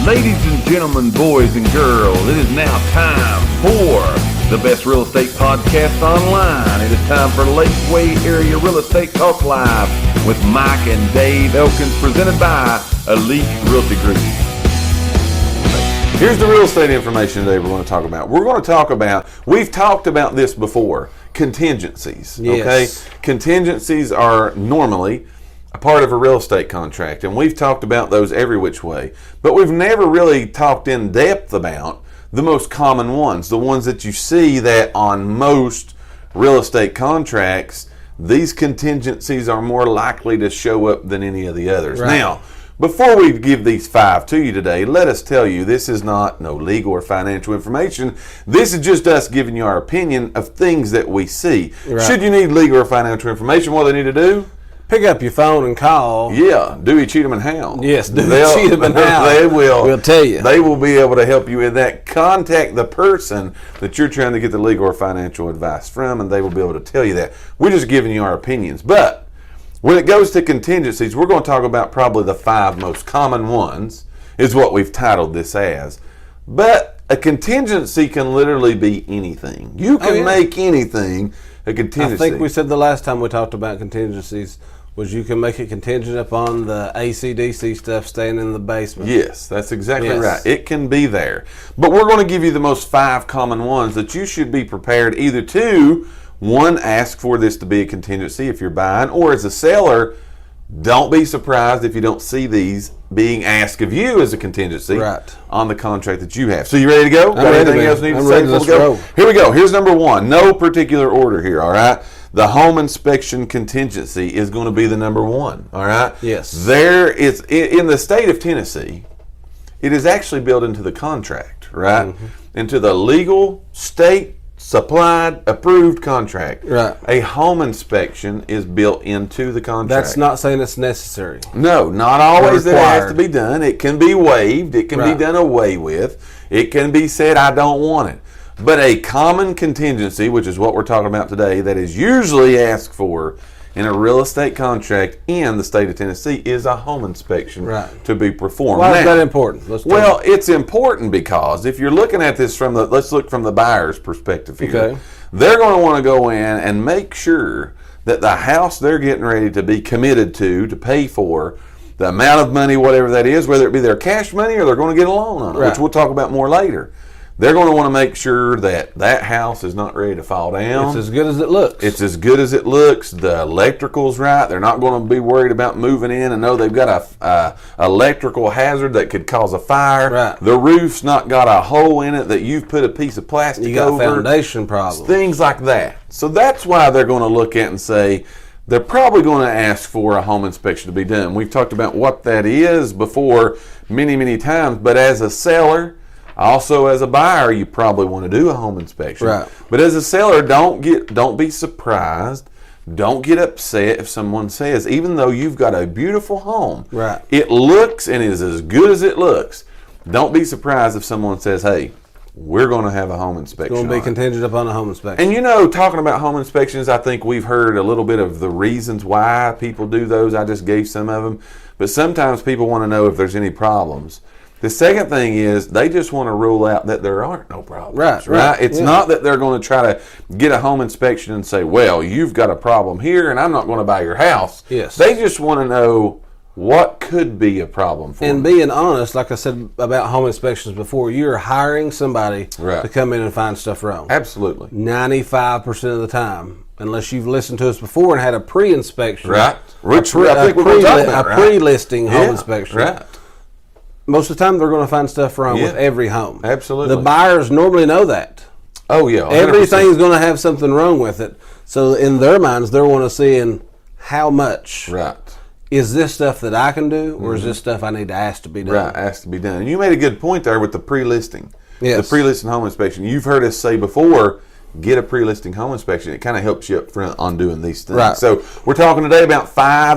Ladies and gentlemen, boys and girls, it is now time for the best real estate podcast online. It is time for Lakeway Area Real Estate Talk Live with Mike and Dave Elkins, presented by Elite Realty Group. Here's the real estate information today we're going to talk about. We've talked about this before, contingencies. Yes. Okay? Contingencies are normally a part of a real estate contract, and we've talked about those every which way, but we've never really talked in depth about the most common ones, the ones that you see that on most real estate contracts, these contingencies are more likely to show up than any of the others. Right. Now, before we give these 5 to you today, let us tell you this is not no legal or financial information. This is just us giving you our opinion of things that we see. Right. Should you need legal or financial information, what do they need to do? Pick up your phone and call. Yeah, Dewey, Cheatham, and Howe. Yes, Dewey, Cheatham, and Howe. They will. We'll tell you. They will be able to help you with that. Contact the person that you're trying to get the legal or financial advice from, and they will be able to tell you that. We're just giving you our opinions. But when it goes to contingencies, we're going to talk about probably the 5 most common ones, is what we've titled this as. But a contingency can literally be anything. You can make anything a contingency. I think we said the last time we talked about contingencies was you can make it contingent upon the AC/DC stuff staying in the basement. Yes, that's exactly right. It can be there. But we're going to give you the most 5 common ones that you should be prepared either to, one, ask for this to be a contingency if you're buying, or as a seller, don't be surprised if you don't see these being asked of you as a contingency on the contract that you have. So you ready to go? Got anything else you need to say before we go? Here we go. Here's number 1. No particular order here, all right? The home inspection contingency is going to be the number 1, all right? Yes. There is, in the state of Tennessee, it is actually built into the contract, right? Mm-hmm. Into the legal, state, supplied, approved contract. Right. A home inspection is built into the contract. That's not saying it's necessary. No, not always that it has to be done. It can be waived. It can be done away with. It can be said, I don't want it. But a common contingency, which is what we're talking about today, that is usually asked for in a real estate contract in the state of Tennessee is a home inspection to be performed. Why is that important? It's important because if you're looking at this from let's look from the buyer's perspective here. Okay. They're going to want to go in and make sure that the house they're getting ready to be committed to pay for, the amount of money, whatever that is, whether it be their cash money or they're going to get a loan on it, which we'll talk about more later. They're going to want to make sure that that house is not ready to fall down. It's as good as it looks. It's as good as it looks. The electrical's right. They're not going to be worried about moving in and know they've got a electrical hazard that could cause a fire. Right. The roof's not got a hole in it that you've put a piece of plastic over. You got foundation problems. Things like that. So that's why they're going to look at and say, they're probably going to ask for a home inspection to be done. We've talked about what that is before many, many times, but as a seller, also as a buyer, you probably want to do a home inspection. Right. But as a seller, don't be surprised. Don't get upset if someone says, even though you've got a beautiful home, it looks and is as good as it looks. Don't be surprised if someone says, hey, we're going to have a home inspection. It's going to be contingent upon a home inspection. And talking about home inspections, I think we've heard a little bit of the reasons why people do those. I just gave some of them. But sometimes people want to know if there's any problems. The second thing is they just want to rule out that there aren't no problems. Right? It's not that they're going to try to get a home inspection and say, well, you've got a problem here and I'm not going to buy your house. Yes. They just want to know what could be a problem for them. And being honest, like I said about home inspections before, you're hiring somebody to come in and find stuff wrong. Absolutely. 95% of the time, unless you've listened to us before and had a pre-inspection. Right. A pre-listing home inspection. Right. Most of the time, they're going to find stuff wrong with every home. Absolutely. The buyers normally know that. Oh, yeah. 100%. Everything's going to have something wrong with it. So in their minds, they're want to see how much. Right. Is this stuff that I can do, or is this stuff I need to ask to be done? Right, ask to be done. And you made a good point there with the pre-listing. Yes. The pre-listing home inspection. You've heard us say before, get a pre-listing home inspection. It kind of helps you up front on doing these things. Right. So we're talking today about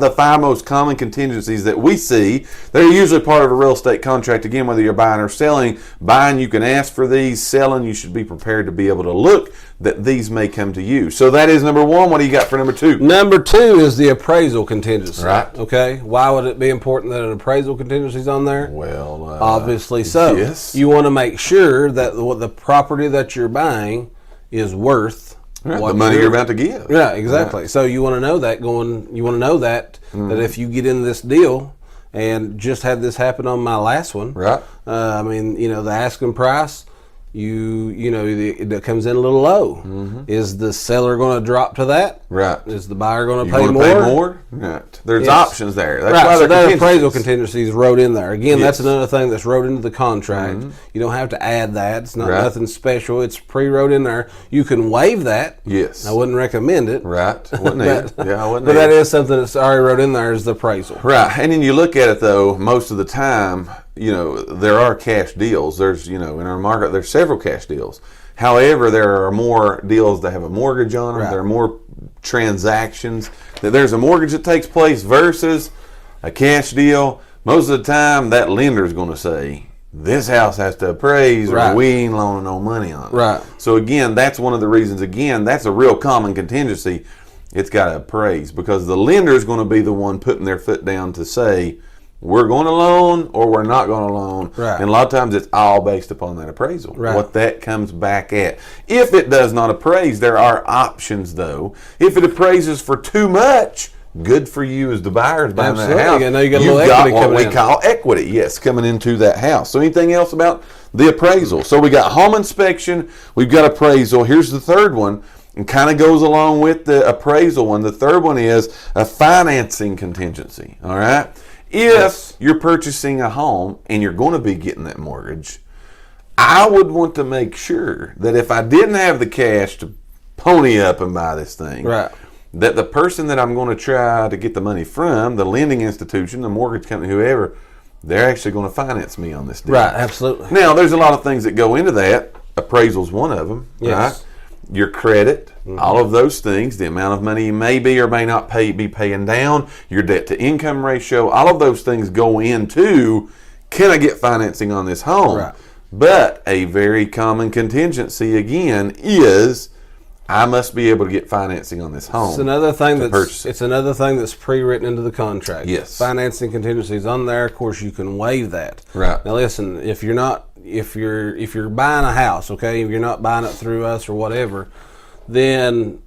the five most common contingencies that we see. They're usually part of a real estate contract. Again, whether you're buying or selling. Buying, you can ask for these. Selling, you should be prepared to be able to look that these may come to you. So that is number one. What do you got for number two? Number two is the appraisal contingency. Right. Okay. Why would it be important that an appraisal contingency is on there? Well, obviously so. Yes. You want to make sure that the property that you're buying is worth the money you're about to give. Yeah, exactly. Right. So you want to know that that if you get in this deal, and just had this happen on my last one. Right. The asking price, that comes in a little low. Mm-hmm. Is the seller going to drop to that? Right. Is the buyer going to pay more? Pay more? Right. There's options there. That's right. So that appraisal contingency is wrote in there. Again, that's another thing that's wrote into the contract. Mm-hmm. You don't have to add that. It's not nothing special. It's pre-wrote in there. You can waive that. Yes. I wouldn't recommend it. Right. Wouldn't need it. Yeah, I wouldn't. But that is something that's already wrote in there is the appraisal. Right. And then you look at it though, most of the time, there are cash deals. There's, in our market, there's several cash deals. However, there are more deals that have a mortgage on them. Right. There are more transactions. There's a mortgage that takes place versus a cash deal. Most of the time, that lender is going to say, this house has to appraise or we ain't loaning no money on it. Right. So again, that's one of the reasons. Again, that's a real common contingency. It's got to appraise because the lender is going to be the one putting their foot down to say, we're going to loan or we're not going to loan. Right. And a lot of times it's all based upon that appraisal, what that comes back at. If it does not appraise, there are options though. If it appraises for too much, good for you as the buyers buying that house. Yeah, now you got a You've little got equity what we coming call equity, yes, coming into that house. So anything else about the appraisal? So we got home inspection, we've got appraisal. Here's the third one. And kind of goes along with the appraisal one. The third one is a financing contingency, all right? If you're purchasing a home and you're going to be getting that mortgage, I would want to make sure that if I didn't have the cash to pony up and buy this thing, that the person that I'm going to try to get the money from, the lending institution, the mortgage company, whoever, they're actually going to finance me on this deal. Right, absolutely. Now, there's a lot of things that go into that. Appraisal's one of them, right? Your credit, all of those things, the amount of money you may be or may not be paying down, your debt to income ratio, all of those things go into, can I get financing on this home? Right. But a very common contingency again is I must be able to get financing on this home. It's another thing that's pre-written into the contract. Yes. Financing contingencies on there. Of course, you can waive that. Right. Now, listen, if you're buying a house, okay, if you're not buying it through us or whatever, then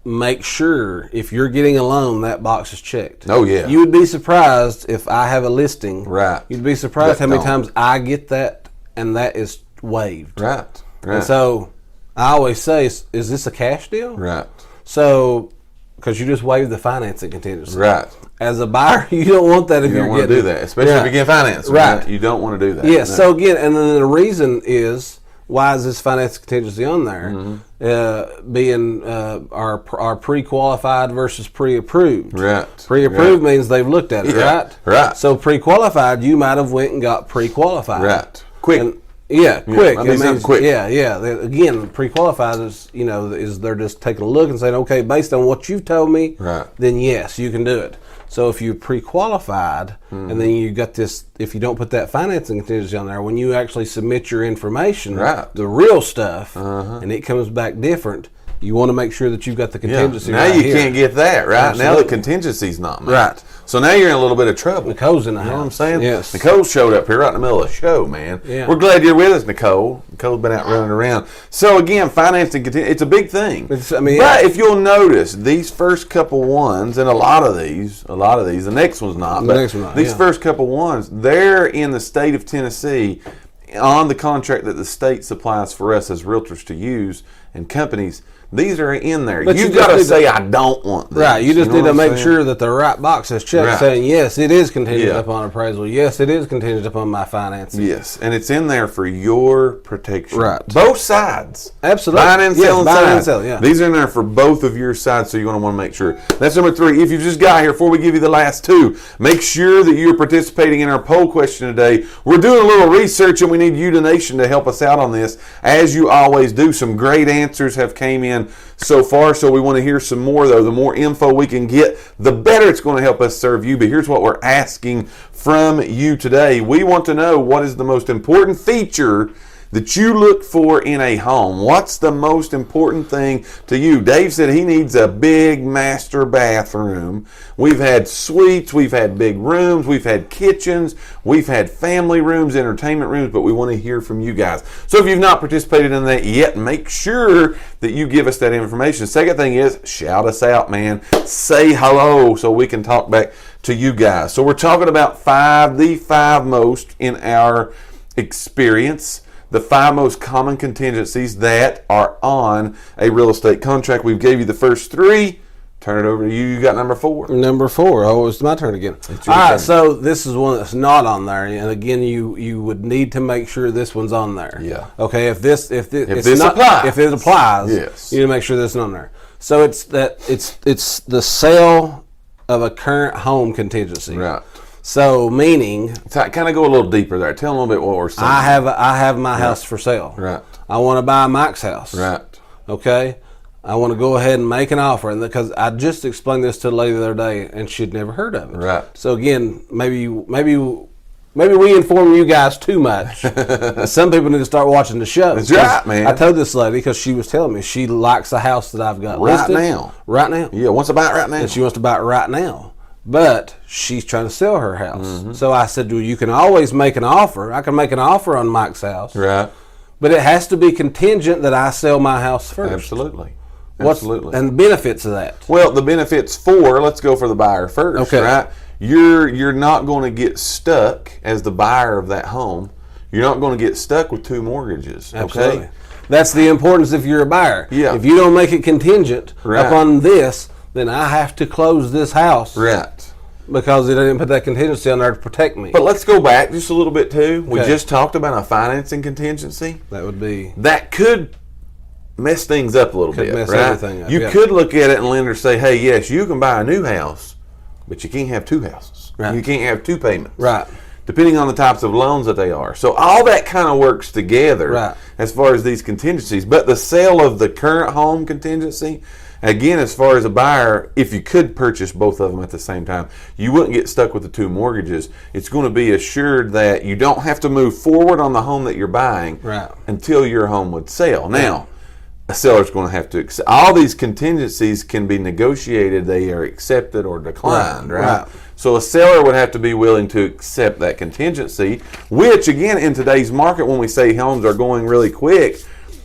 make sure if you're getting a loan, that box is checked. Oh, yeah. You would be surprised if I have a listing. Right. You'd be surprised how many times I get that and that is waived. Right. And so I always say, is this a cash deal? Right. So, because you just waived the financing contingency. Right. As a buyer, you don't want that if you you're don't want to do that, especially if you get financing. Right. You don't want to do that. Yes. No. So again, and then the reason is, why is this financing contingency on there? Mm-hmm. Being our pre-qualified versus pre-approved. Right. Pre-approved means they've looked at it, right? Right. So pre-qualified, you might have went and got pre-qualified. Right. Quick. Quick. It means quick. Yeah. Again, pre-qualified is they're just taking a look and saying, okay, based on what you've told me, then yes, you can do it. So if you pre-qualified and then you got this, if you don't put that financing contingency on there, when you actually submit your information, the real stuff, and it comes back different, you want to make sure that you've got the contingency. Now you here. can't get that, right? Absolutely. Now the contingency's not met. Right. So now you're in a little bit of trouble. Nicole's in the house. You know what I'm saying? Yes. Nicole showed up here right in the middle of the show, man. Yeah. We're glad you're with us, Nicole. Nicole's been out running around. So again, financing, it's a big thing. But if you'll notice, these first couple ones, and a lot of these, the next one's not, these first couple ones, they're in the state of Tennessee on the contract that the state supplies for us as realtors to use and companies. These are in there. But You've got to say, I don't want this. Right. You just know need to what I'm make saying? sure that the right box is checked saying, yes, it is contingent Yeah. upon appraisal. Yes, it is contingent upon my financing. Yes, and it's in there for your protection. Right. Both sides. Absolutely. Buying and Yes, selling buying and sides. selling, yeah. These are in there for both of your sides, so you're going to want to make sure. That's number 3. If you just got here, before we give you the last 2, make sure that you're participating in our poll question today. We're doing a little research, and we need you, the nation, to help us out on this, as you always do. Some great answers have came in so far, so we want to hear some more, though. The more info we can get, the better it's going to help us serve you. But here's what we're asking from you today. We want to know, what is the most important feature that you look for in a home? What's the most important thing to you? Dave said he needs a big master bathroom. We've had suites, we've had big rooms, we've had kitchens, we've had family rooms, entertainment rooms, but we want to hear from you guys. So if you've not participated in that yet, make sure that you give us that information. Second thing is, shout us out, man. Say hello so we can talk back to you guys. So we're talking about the 5 most in our experience. The 5 most common contingencies that are on a real estate contract. We've gave you the first 3. Turn it over to you. You got number 4. Number 4. Oh, it's my turn again. All right, so this is one that's not on there, and again, you would need to make sure this one's on there. Yeah. Okay. If this applies, if it applies, yes, you need to make sure this is on there. So it's the sale of a current home contingency. Right. So meaning, kind of go a little deeper there. Tell them a little bit what we're saying. I have my house for sale. Right. I want to buy Mike's house. Right. Okay. I want to go ahead and make an offer, and because I just explained this to a lady the other day, and she'd never heard of it. Right. So again, maybe we inform you guys too much. Some people need to start watching the show. That's right, man. I told this lady because she was telling me she likes the house that I've got Right listed. now. Right now. Yeah, wants to buy it right now. And she wants to buy it right now. But she's trying to sell her house. So I said, well, you can always make an offer. I can make an offer on Mike's house. Right. But it has to be contingent that I sell my house first. Absolutely. Absolutely. And the benefits of that? Well, the benefits let's go for the buyer first. Okay. Right? You're not going to get stuck as the buyer of that home. You're not going to get stuck with 2 mortgages. Absolutely. Okay. That's the importance if you're a buyer. Yeah. If you don't make it contingent Right. upon this, then I have to close this house. Right. Because they didn't put that contingency on there to protect me. But let's go back just a little bit too. We Okay. just talked about a financing contingency. That would be... That could mess things up a little Could bit, mess right? everything up, You yeah. could look at it and lender say, hey, yes, you can buy a new house, but you can't have 2 houses. Right. You can't have 2 payments. Right. Depending on the types of loans that they are. So all that kind of works together Right. as far as these contingencies. But the sale of the current home contingency, again, as far as a buyer, if you could purchase both of them at the same time, you wouldn't get stuck with the 2 mortgages. It's going to be assured that you don't have to move forward on the home that you're buying Right. until your home would sell. Now, a seller's going to have to accept. All these contingencies can be negotiated. They are accepted or declined, right? So a seller would have to be willing to accept that contingency, which, again, in today's market, when we say homes are going really quick,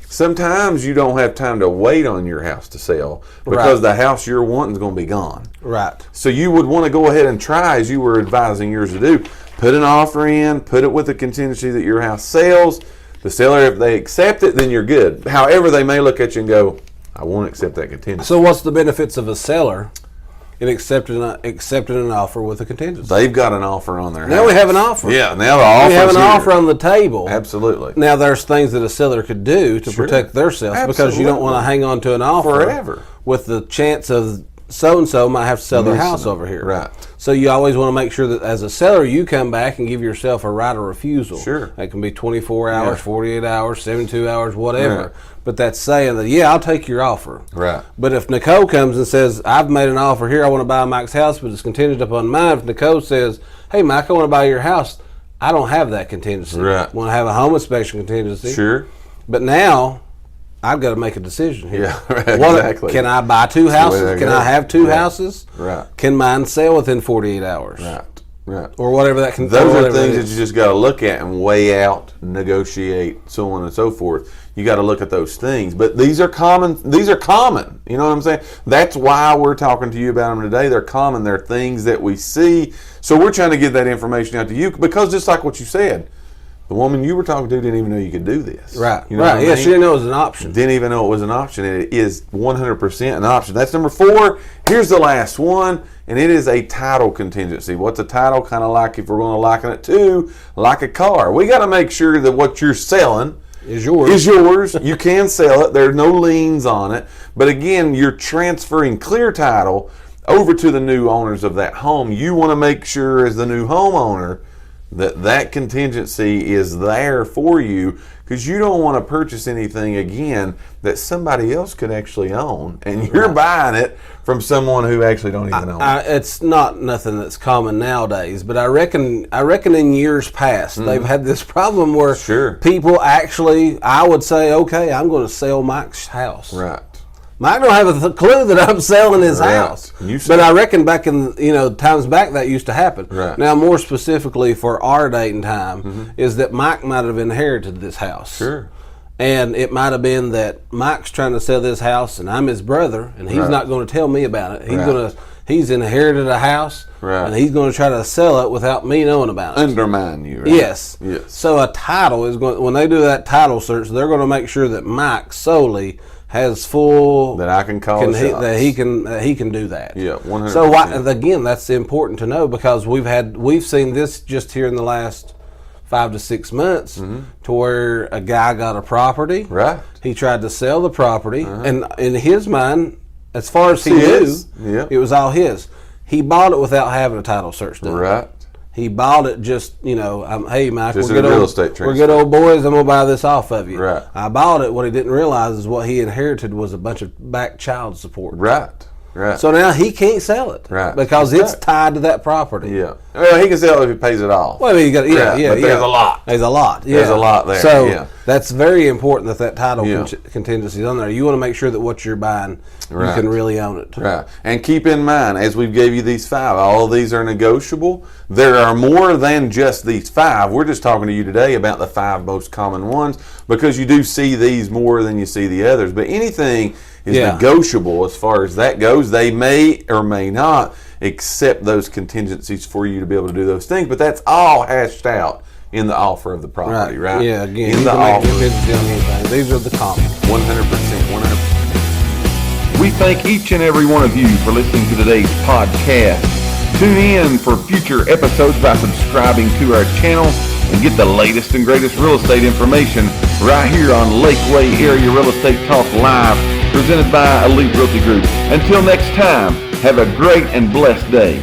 sometimes you don't have time to wait on your house to sell because the house you're wanting is going to be gone. Right. So you would want to go ahead and try, as you were advising yours to do, put an offer in, put it with the contingency that your house sells. The seller, if they accept it, then you're good. However, they may look at you and go, I won't accept that contingency. So what's the benefits of a seller in accepting an offer with a contingency? They've got an offer on their house. Now we have an offer. Yeah, now the offer. We have an offer on the table. Absolutely. Now there's things that a seller could do to protect themselves because you don't want to hang on to an offer forever with the chance of so-and-so might have to sell their house over here. Right. So you always want to make sure that as a seller, you come back and give yourself a right of refusal. Sure. That can be 24 hours, 48 hours, 72 hours, whatever. Right. But that's saying that, I'll take your offer. Right. But if Nicole comes and says, I've made an offer here, I want to buy Mike's house, but it's contingent upon mine. If Nicole says, hey, Mike, I want to buy your house, I don't have that contingency. Right. I want to have a home inspection contingency. Sure. But now, I've got to make a decision here. Yeah, right, exactly. Can I buy 2 houses? Can I have 2 houses? Right. Can mine sell within 48 hours? Right. Right. Or whatever that can. Those are things that you just got to look at and weigh out, negotiate, so on and so forth. You got to look at those things. But these are common. You know what I'm saying? That's why we're talking to you about them today. They're common. They're things that we see. So we're trying to get that information out to you because just like what you said, The woman you were talking to didn't even know you could do this. Right. You know what I mean? She didn't know it was an option. Didn't even know it was an option. And it is 100% an option. That's number 4. Here's the last one, and it is a title contingency. What's a title? Kind of like, if we're going to liken it to, like a car. We got to make sure that what you're selling is yours. You can sell it. There are no liens on it. But again, you're transferring clear title over to the new owners of that home. You want to make sure, as the new homeowner, that contingency is there for you, because you don't want to purchase anything again that somebody else could actually own, and you're buying it from someone who actually don't even own it. It's not nothing that's common nowadays, but I reckon in years past they've had this problem where people actually, I would say, okay, I'm going to sell Mike's house. Right. Mike don't have a clue that I'm selling his house. But I reckon back in, times back that used to happen. Right. Now, more specifically for our date and time, is that Mike might have inherited this house. Sure. And it might have been that Mike's trying to sell this house, and I'm his brother, and he's not going to tell me about it. He's inherited a house, and he's going to try to sell it without me knowing about it. Undermine you, right? Yes. So a title is going. When they do that title search, they're going to make sure that Mike solely has full, that I can call that he can do that. Yeah, 100%. So again, that's important to know, because we've seen this just here in the last 5 to 6 months, to where a guy got a property. Right. He tried to sell the property, and in his mind, as far as he knew, it was all his. He bought it without having a title search done. Right. He bought it just, hey, Mike, we're good old boys, I'm going to buy this off of you. Right. I bought it. What he didn't realize is what he inherited was a bunch of back child support. Right. Right. So now he can't sell it. Right. Because it's tied to that property. Yeah. Well, he can sell it if he pays it off. Well, you got but there's a lot. There's a lot. Yeah. There's a lot there. So that's very important that title contingency is on there. You want to make sure that what you're buying, you can really own it. Right. And keep in mind, as we've gave you these 5, all of these are negotiable. There are more than just these 5. We're just talking to you today about the 5 most common ones, because you do see these more than you see the others. But anything is negotiable as far as that goes. They may or may not accept those contingencies for you to be able to do those things, but that's all hashed out in the offer of the property, right? Yeah, again, in the offer. These are the common. 100%, 100%. We thank each and every one of you for listening to today's podcast. Tune in for future episodes by subscribing to our channel and get the latest and greatest real estate information right here on Lakeway Area Real Estate Talk Live, presented by Elite Realty Group. Until next time, have a great and blessed day.